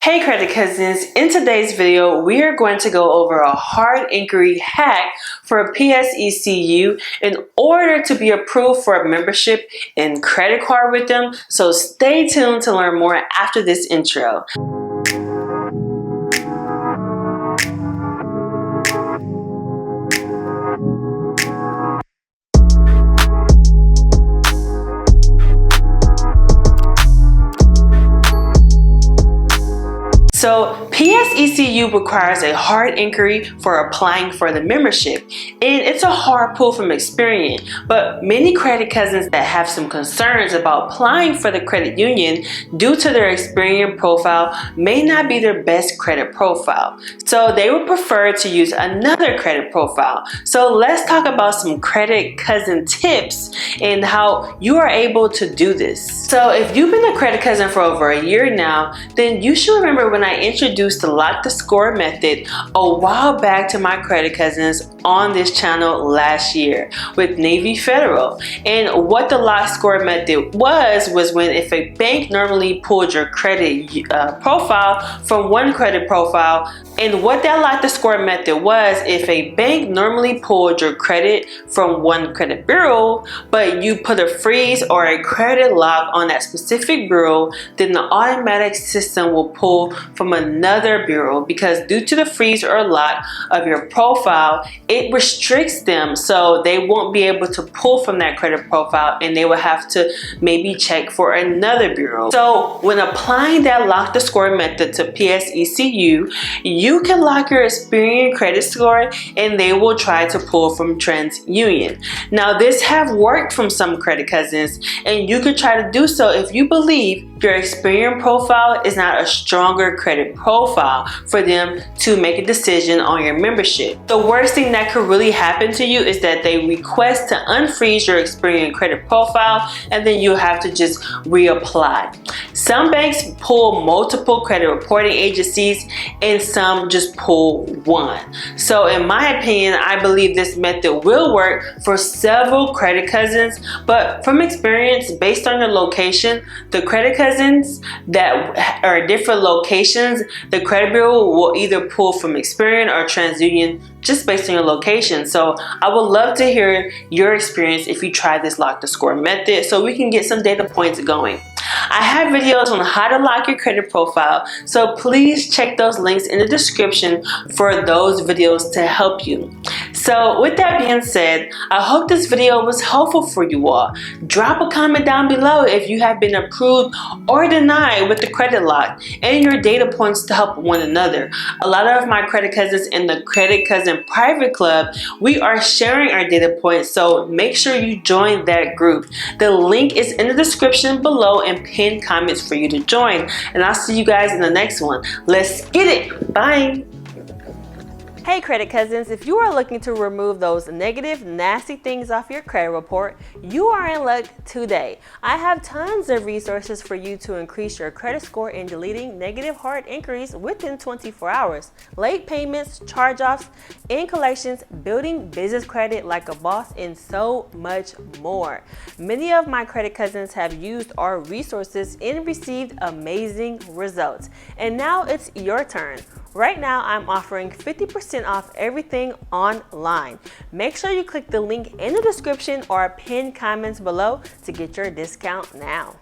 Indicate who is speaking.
Speaker 1: Hey credit cousins, in today's video we are going to go over a hard inquiry hack for PSECU in order to be approved for a membership in credit card with them, so stay tuned to learn more after this intro. So PSECU requires a hard inquiry for applying for the membership, and it's a hard pull from experience, but many credit cousins that have some concerns about applying for the credit union due to their Experian profile may not be their best credit profile, so they would prefer to use another credit profile. So let's talk about some credit cousin tips and how you are able to do this. So if you've been a credit cousin for over a year now, then you should remember when I introduced the lock the score method a while back to my credit cousins on this channel last year with Navy Federal. And what the lock score method was when if a bank normally pulled your credit profile from one credit profile, and what that lock the score method was, if a bank normally pulled your credit from one credit bureau, but you put a freeze or a credit lock on that specific bureau, then the automatic system will pull from another bureau, because due to the freeze or lock of your profile, it restricts them, so they won't be able to pull from that credit profile and they will have to maybe check for another bureau. So when applying that lock the score method to PSECU, you can lock your Experian credit score and they will try to pull from TransUnion. Now this have worked from some credit cousins, and you could try to do so if you believe your Experian profile is not a stronger credit profile for them to make a decision on your membership. The worst thing that could really happen to you is that they request to unfreeze your Experian credit profile, and then you have to just reapply. Some banks pull multiple credit reporting agencies and some just pull one. So in my opinion, I believe this method will work for several credit cousins, but from experience, based on your location, the credit cousins that are different locations, the credit bureau will either pull from Experian or TransUnion just based on your location. So I would love to hear your experience if you try this lock the score method, so we can get some data points going. I have videos on how to lock your credit profile, so please check those links in the description for those videos to help you. So with that being said, I hope this video was helpful for you all. Drop a comment down below if you have been approved or denied with the credit lock, and your data points to help one another. A lot of my credit cousins in the Credit Cousin Private Club, we are sharing our data points, so make sure you join that group. The link is in the description below and pinned comments for you to join, and I'll see you guys in the next one. Let's get it. Bye. Hey credit cousins, if you are looking to remove those negative, nasty things off your credit report, you are in luck today. I have tons of resources for you to increase your credit score in deleting negative hard inquiries within 24 hours, late payments, charge-offs, in collections, building business credit like a boss, and so much more. Many of my credit cousins have used our resources and received amazing results. And now it's your turn. Right now, I'm offering 50% off everything online. Make sure you click the link in the description or pinned comments below to get your discount now.